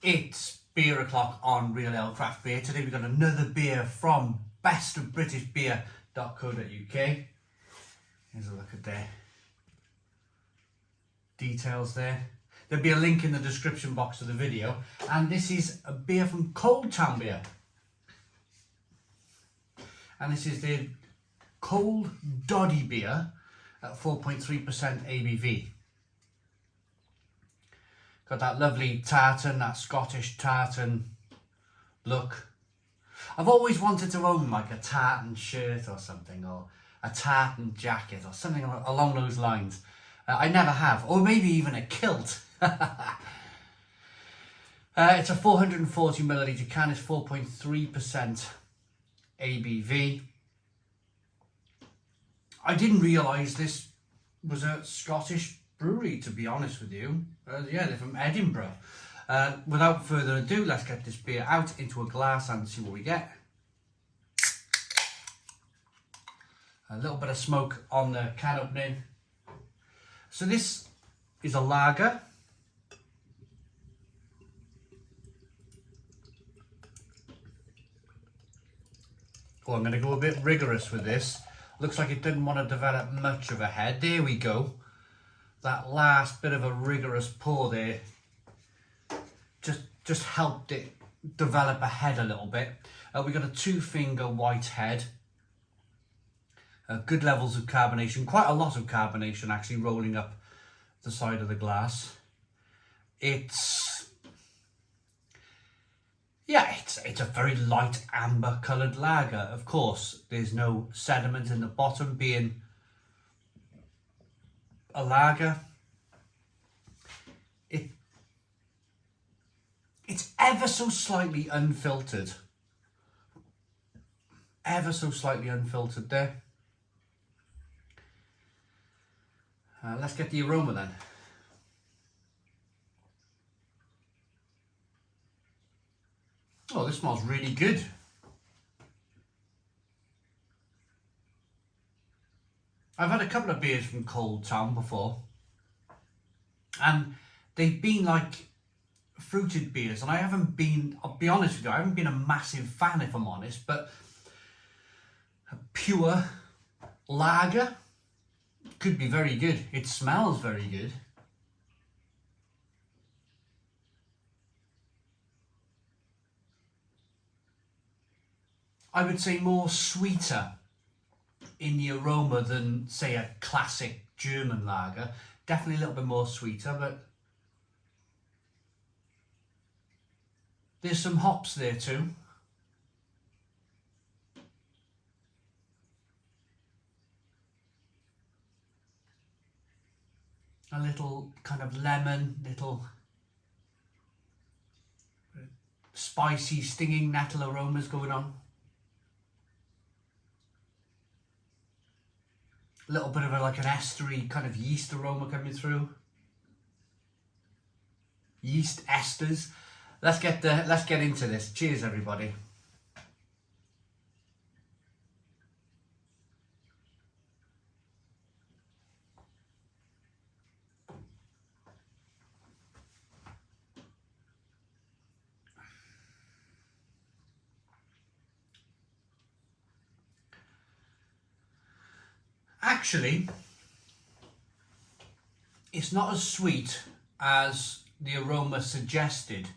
It's beer o'clock on Real Ale Craft Beer. Today we've got another beer from bestofbritishbeer.co.uk. Here's a look at their details there. There'll be a link in the description box of the video. And this is a beer from Cold Town Beer. And this is the Cold Doddie Beir at 4.3% ABV. Got that lovely tartan, that Scottish tartan look. I've always wanted to own like a tartan shirt or something, or a tartan jacket or something along those lines. I never have, or maybe even a kilt. It's a 440 milliliter can, it's 4.3% ABV. I didn't realise this was a Scottish brewery, to be honest with you. Yeah, they're from Edinburgh. Without further ado, let's get this beer out into a glass and see what we get. A little bit of smoke on the can opening. So this is a lager. Oh, I'm going to go a bit rigorous with this. Looks like it didn't want to develop much of a head. There we go. That last bit of a rigorous pour there just helped it develop a head a little bit. We got a 2-finger white head. Good levels of carbonation, quite a lot of carbonation actually rolling up the side of the glass. It's a very light amber coloured lager. Of course, there's no sediment in the bottom, being a lager. It's ever so slightly unfiltered. Ever so slightly unfiltered there. Let's get the aroma then. Oh, this smells really good. I've had a couple of beers from Cold Town before, and they've been like fruited beers, and I'll be honest with you, I haven't been a massive fan, if I'm honest, but a pure lager could be very good. It smells very good. I would say more sweeter in the aroma than, say, a classic German lager. Definitely a little bit more sweeter, but there's some hops there too. A little kind of lemon, little spicy, stinging nettle aromas going on. A little bit of like an estery kind of yeast aroma coming through. Yeast esters. Let's get into this. Cheers, everybody. Actually, it's not as sweet as the aroma suggested.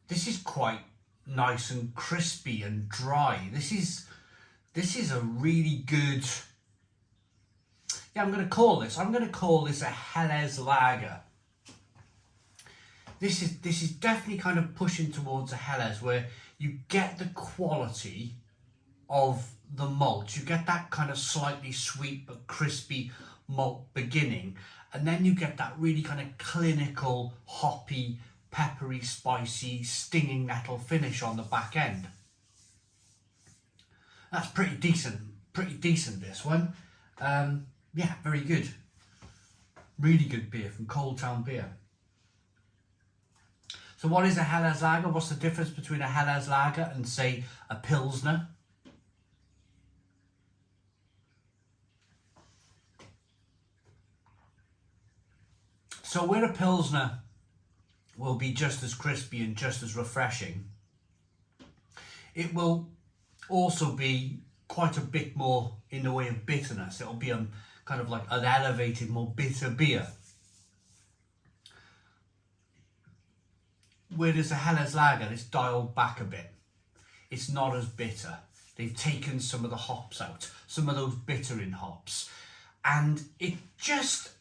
This is quite nice and crispy and dry. This is a really good. Yeah, I'm going to call this a Helles lager. This is definitely kind of pushing towards a Helles, where you get the quality of the malt. You get that kind of slightly sweet but crispy malt beginning, and then you get that really kind of clinical, hoppy, peppery, spicy, stinging nettle finish on the back end. That's pretty decent, this one. Yeah, very good. Really good beer from Cold Town Beer. So what is a Helles lager? What's the difference between a Helles lager and, say, a Pilsner? So where a Pilsner will be just as crispy and just as refreshing. It will also be quite a bit more in the way of bitterness. It'll be kind of like an elevated, more bitter beer. Whereas the Helles Lager is dialed back a bit. It's not as bitter. They've taken some of the hops out, some of those bittering hops. And it just,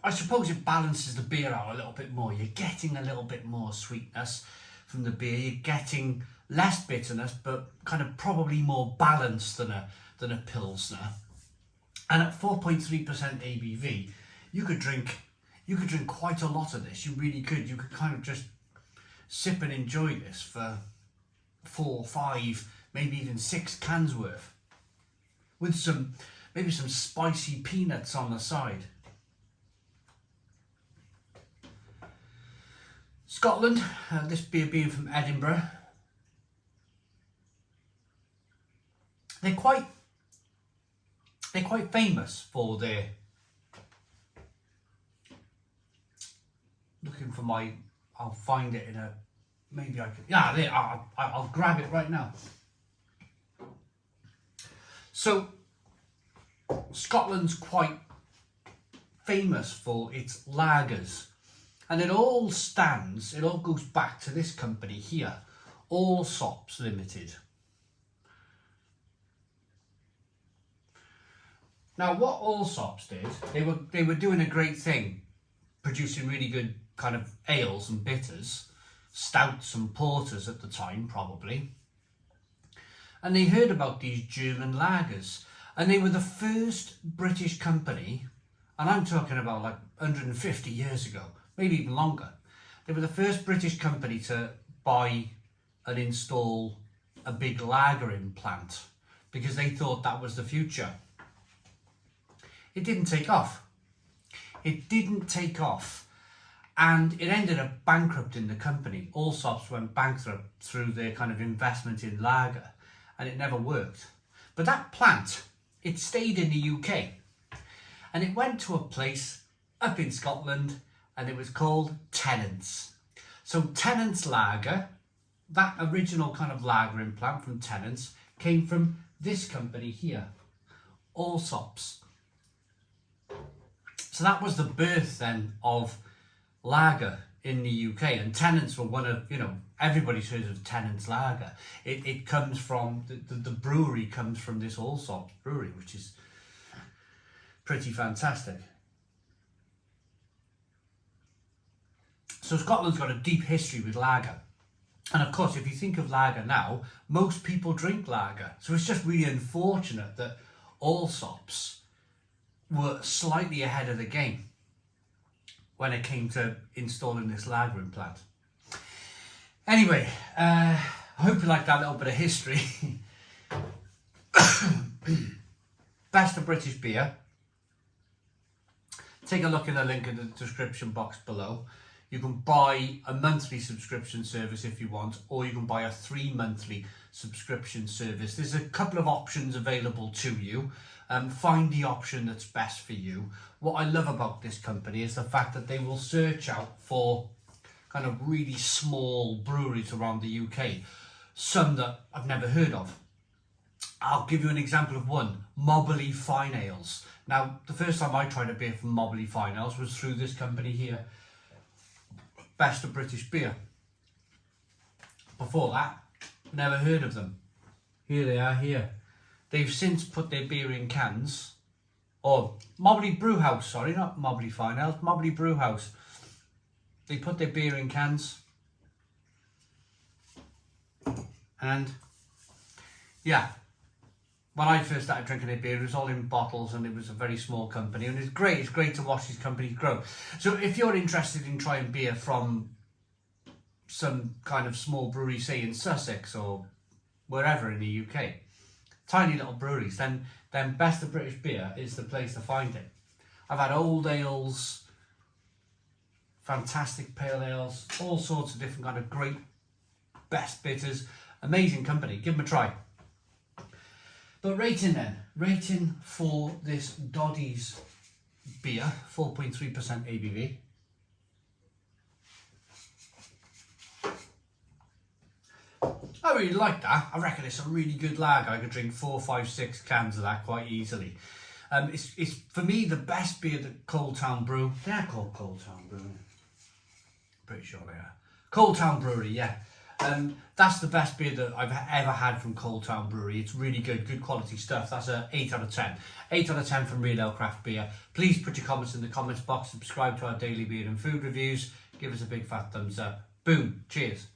I suppose it balances the beer out a little bit more. You're getting a little bit more sweetness from the beer. You're getting less bitterness, but kind of probably more balanced than a Pilsner. And at 4.3% ABV, you could drink quite a lot of this. You really could. You could kind of just sip and enjoy this for 4, 5, maybe even 6 cans worth, with maybe some spicy peanuts on the side. Scotland, this beer being from Edinburgh, they're quite famous for their, looking for my, I'll find it in a, maybe I could, yeah, there, I'll grab it right now. So Scotland's quite famous for its lagers, and it all goes back to this company here, Allsops Limited. Now what Allsops did, they were doing a great thing, producing really good kind of ales and bitters, stouts and porters at the time probably. And they heard about these German lagers, and they were the first British company, and I'm talking about like 150 years ago, maybe even longer. They were the first British company to buy and install a big lagering plant because they thought that was the future. It didn't take off. It didn't take off, and it ended up bankrupting the company. Allsops went bankrupt through their kind of investment in lager, and it never worked. But that plant, it stayed in the UK, and it went to a place up in Scotland, and it was called Tennent's. So Tennent's Lager, that original kind of lagering plant from Tennent's, came from this company here, Allsops. So that was the birth then of lager in the UK, and Tennent's were one of, everybody's heard of Tennent's Lager. It comes from, the brewery comes from this Allsops brewery, which is pretty fantastic. So Scotland's got a deep history with lager. And of course, if you think of lager now, most people drink lager. So it's just really unfortunate that Allsops were slightly ahead of the game when it came to installing this lagering plant. Anyway, I hope you like that little bit of history. Best of British Beer. Take a look in the link in the description box below. You can buy a monthly subscription service if you want, or you can buy a 3-monthly subscription service. There's a couple of options available to you. Find the option that's best for you. What I love about this company is the fact that they will search out for kind of really small breweries around the UK, some that I've never heard of. I'll give you an example of one, Mobley Fine Ales. Now, the first time I tried a beer from Mobley Fine Ales was through this company here, Best of British Beer. Before that, never heard of them. Here they are here. They've since put their beer in cans. Or Mobley Brewhouse, sorry, not Mobley Fine Ales, Mobley Brewhouse. They put their beer in cans. And yeah, when I first started drinking their beer, it was all in bottles and it was a very small company. And it's great to watch these companies grow. So if you're interested in trying beer from some kind of small brewery, say in Sussex or wherever in the UK, tiny little breweries, then Best of British Beer is the place to find it. I've had old ales, fantastic pale ales, all sorts of different kind of great best bitters. Amazing company, give them a try. But rating for this Doddie Beir, 4.3% ABV. I really like that. I reckon it's a really good lager. I could drink 4, 5, 6 cans of that quite easily. It's for me the best beer that Cold Town Brew. They're called Cold Town Brew. Pretty sure they are. Cold Town Brewery, yeah. That's the best beer that I've ever had from Cold Town Brewery. It's really good quality stuff. That's a 8 out of 10. 8 out of 10 from Real Ale Craft Beer. Please put your comments in the comments box. Subscribe to our daily beer and food reviews. Give us a big fat thumbs up. Boom. Cheers.